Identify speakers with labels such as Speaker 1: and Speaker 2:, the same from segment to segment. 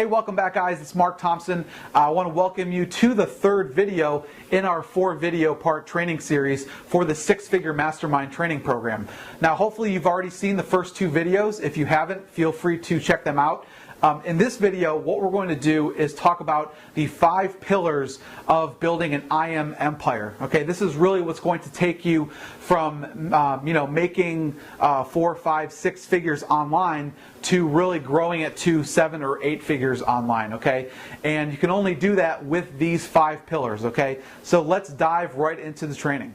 Speaker 1: Hey, welcome back, guys. It's Mark Thompson. I want to welcome you to the third video in our 4-video part training series for the 6-figure Mastermind training program. Now, hopefully you've already seen the first 2 videos. If you haven't, feel free to check them out. In this video, what we're going to do is talk about the 5 pillars of building an IM empire. Okay, this is really what's going to take you from making 4, 5, 6 figures online to really growing it to 7 or 8 figures online. Okay, and you can only do that with these 5 pillars. Okay, so let's dive right into the training.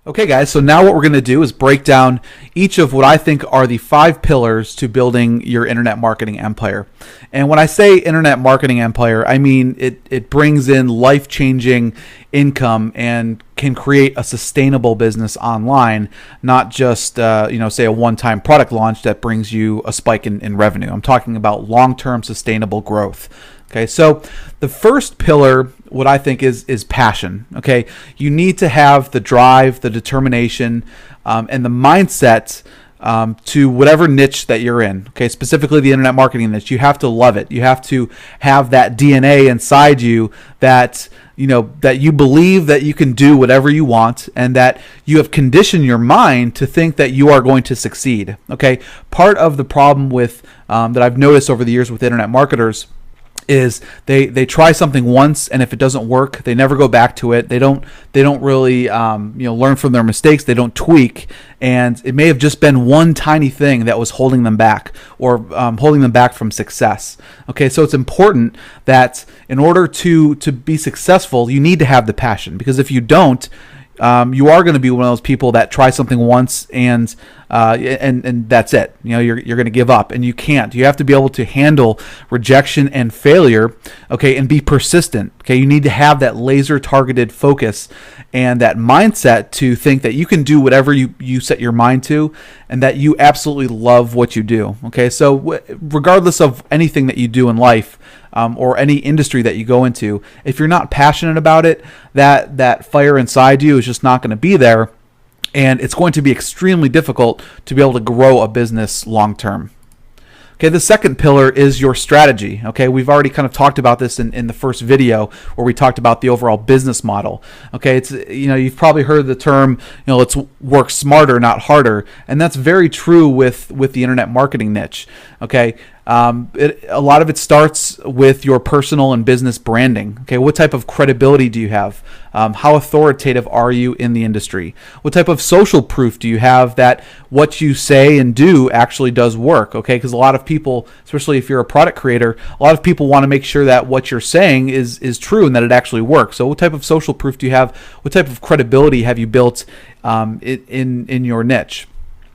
Speaker 2: Okay guys, so now what we're going to do is break down each of what I think are the 5 pillars to building your internet marketing empire. And when I say internet marketing empire, I mean it brings in life-changing income and can create a sustainable business online, not just say a one-time product launch that brings you a spike in revenue. I'm talking about long-term sustainable growth. Okay, so the first pillar, what I think is passion. Okay, you need to have the drive, the determination, and the mindset to whatever niche that you're in. Okay, specifically the internet marketing niche. You have to love it. You have to have that DNA inside you that that you believe that you can do whatever you want, and that you have conditioned your mind to think that you are going to succeed. Okay, part of the problem with that I've noticed over the years with internet marketers is they try something once, and if it doesn't work, they never go back to it. They don't really learn from their mistakes. They don't tweak, and it may have just been one tiny thing that was holding them back, or holding them back from success. Okay, so it's important that in order to be successful, you need to have the passion, because if you don't, you are going to be one of those people that try something once and that's it. You're going to give up, and you can't. You have to be able to handle rejection and failure, okay, and be persistent. Okay, you need to have that laser targeted focus and that mindset to think that you can do whatever you set your mind to, and that you absolutely love what you do. Okay, so regardless of anything that you do in life, or any industry that you go into, if you're not passionate about it, that fire inside you is just not going to be there, and it's going to be extremely difficult to be able to grow a business long term. Okay, the second pillar is your strategy. Okay, we've already kind of talked about this in the first video where we talked about the overall business model. Okay, it's you've probably heard the term let's work smarter, not harder, and that's very true with the internet marketing niche. Okay, a lot of it starts with your personal and business branding. Okay, what type of credibility do you have? How authoritative are you in the industry? What type of social proof do you have that what you say and do actually does work? Okay, because a lot of people, especially if you're a product creator, a lot of people want to make sure that what you're saying is true and that it actually works. So what type of social proof do you have? What type of credibility have you built in your niche?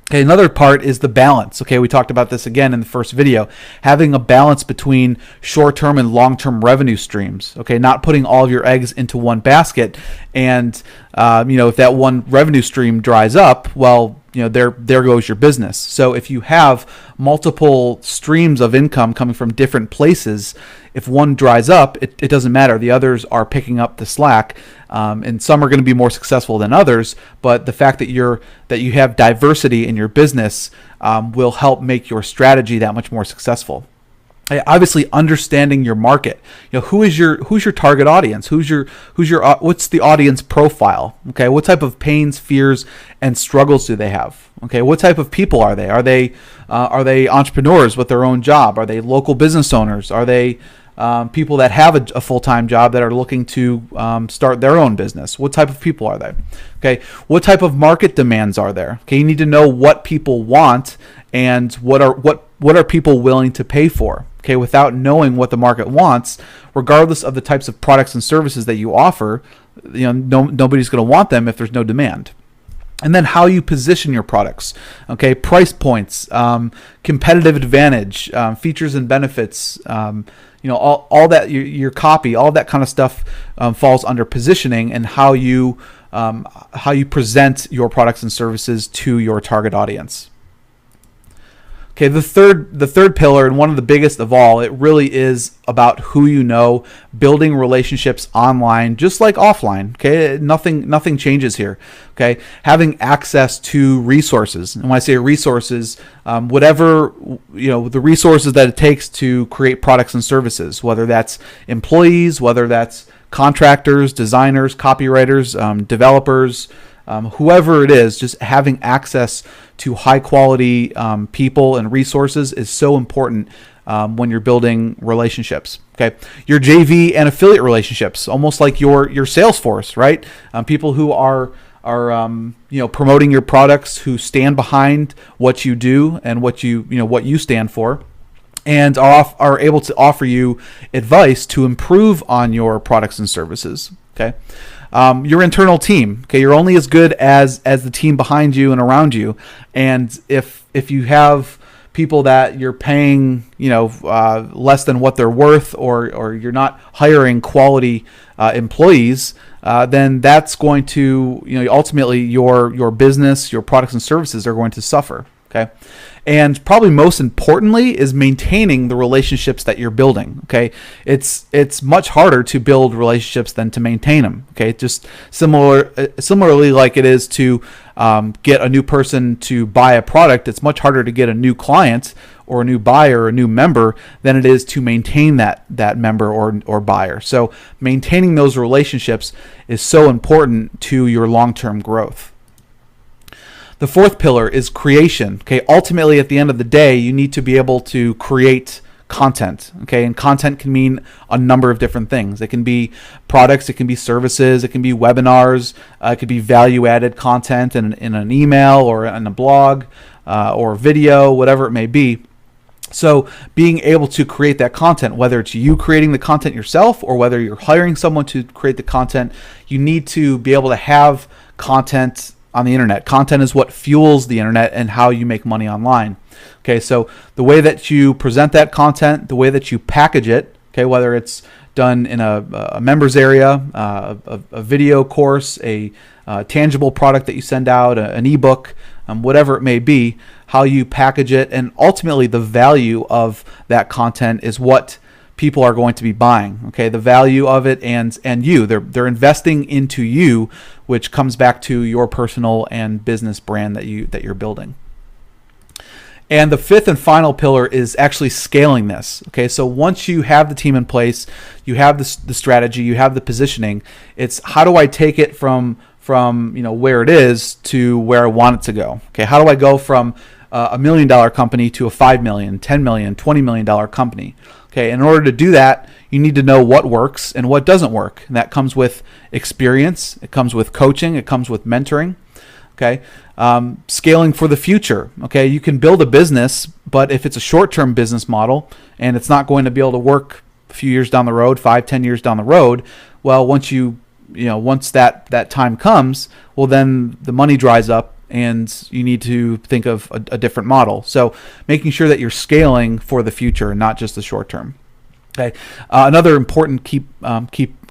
Speaker 2: Okay, another part is the balance. Okay, we talked about this again in the first video. Having a balance between short-term and long-term revenue streams. Okay, not putting all of your eggs into one basket, and if that one revenue stream dries up, well, there goes your business. So if you have multiple streams of income coming from different places, if one dries up, it doesn't matter. The others are picking up the slack, and some are going to be more successful than others. But the fact that you have diversity in your business will help make your strategy that much more successful. Obviously, understanding your market. Who's your target audience? What's the audience profile? Okay, what type of pains, fears, and struggles do they have? Okay, what type of people are they? Are they entrepreneurs with their own job? Are they local business owners? Are they people that have a full-time job that are looking to start their own business? What type of people are they? Okay, what type of market demands are there? Okay, you need to know what people want and what are people willing to pay for. Okay, without knowing what the market wants, regardless of the types of products and services that you offer, nobody's going to want them if there's no demand. And then how you position your products. Okay, price points, competitive advantage, features and benefits, all that, your copy, all that kind of stuff falls under positioning, and how you present your products and services to your target audience. Okay, the third pillar, and one of the biggest of all, it really is about who you know, building relationships online just like offline. Okay, nothing changes here. Okay, having access to resources, and when I say resources, whatever the resources that it takes to create products and services, whether that's employees, whether that's contractors, designers, copywriters, developers, whoever it is, just having access to high quality people and resources is so important when you're building relationships. Okay, your JV and affiliate relationships, almost like your sales force, right? People who are promoting your products, who stand behind what you do and what you stand for, and are able to offer you advice to improve on your products and services. Okay. Your internal team. Okay, you're only as good as the team behind you and around you. And if you have people that you're paying, less than what they're worth, or you're not hiring quality employees, then that's going to, ultimately your business, your products and services are going to suffer. Okay. And probably most importantly is maintaining the relationships that you're building. Okay, it's much harder to build relationships than to maintain them. Okay, just similarly like it is to get a new person to buy a product. It's much harder to get a new client or a new buyer or a new member than it is to maintain that member or buyer. So maintaining those relationships is so important to your long-term growth. The fourth pillar is creation. Okay, ultimately at the end of the day, you need to be able to create content. Okay, and content can mean a number of different things. It can be products, it can be services, it can be webinars, it could be value-added content in an email or in a blog or video, whatever it may be. So being able to create that content, whether it's you creating the content yourself or whether you're hiring someone to create the content, you need to be able to have content on the internet. Content is what fuels the internet and how you make money online. Okay, so the way that you present that content, the way that you package it, okay, whether it's done in a members area, a video course, a tangible product that you send out, an ebook, whatever it may be, how you package it, and ultimately the value of that content is what people are going to be buying. Okay, the value of it and you, they're investing into you, which comes back to your personal and business brand that you're building. And the fifth and final pillar is actually scaling this. Okay, so once you have the team in place, you have the strategy, you have the positioning, it's how do I take it from where it is to where I want it to go? Okay, how do I go from $1 million company to a $5 million, $10 million, $20 million company? Okay, in order to do that, you need to know what works and what doesn't work. And that comes with experience, it comes with coaching, it comes with mentoring. Okay, scaling for the future. Okay, you can build a business, but if it's a short-term business model and it's not going to be able to work a few years down the road, 5-10 years down the road, well, once that time comes, well, then the money dries up and you need to think of a different model. So making sure that you're scaling for the future and not just the short term. Okay. Another important key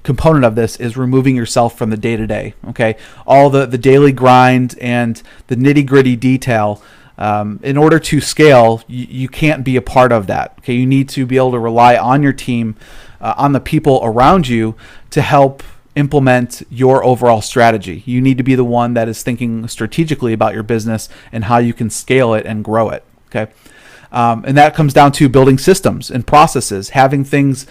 Speaker 2: component of this is removing yourself from the day-to-day. Okay, all the daily grind and the nitty-gritty detail. In order to scale, you can't be a part of that. Okay, you need to be able to rely on your team, on the people around you to help implement your overall strategy. You need to be the one that is thinking strategically about your business and how you can scale it and grow it. Okay, and that comes down to building systems and processes, having things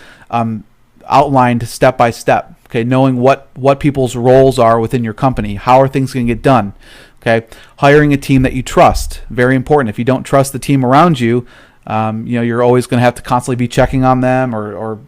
Speaker 2: outlined step by step. Okay, knowing what people's roles are within your company, how are things going to get done. Okay, hiring a team that you trust, very important. If you don't trust the team around you, you're always going to have to constantly be checking on them or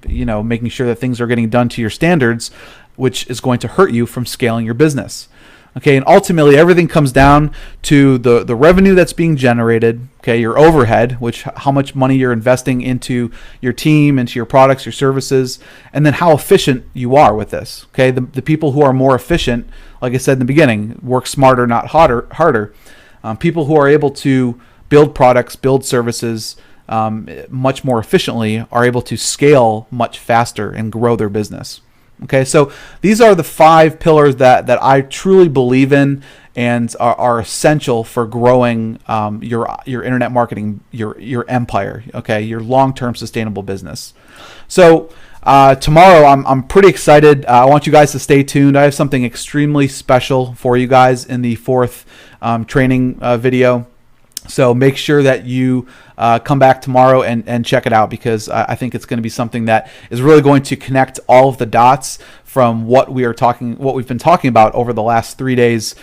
Speaker 2: making sure that things are getting done to your standards, which is going to hurt you from scaling your business. Okay, and ultimately everything comes down to the revenue that's being generated, okay, your overhead, which how much money you're investing into your team, into your products, your services, and then how efficient you are with this. Okay, the people who are more efficient, like I said in the beginning, work smarter, not harder. People who are able to build products, build services much more efficiently are able to scale much faster and grow their business. Okay, so these are the 5 pillars that I truly believe in and are essential for growing your internet marketing, your empire, okay, your long-term sustainable business. So tomorrow, I'm pretty excited. I want you guys to stay tuned. I have something extremely special for you guys in the fourth training video. So make sure that you come back tomorrow and check it out, because I think it's going to be something that is really going to connect all of the dots from what we've been talking about over the last 3 days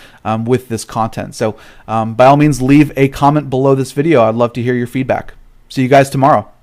Speaker 2: with this content. So by all means, leave a comment below this video. I'd love to hear your feedback. See you guys tomorrow.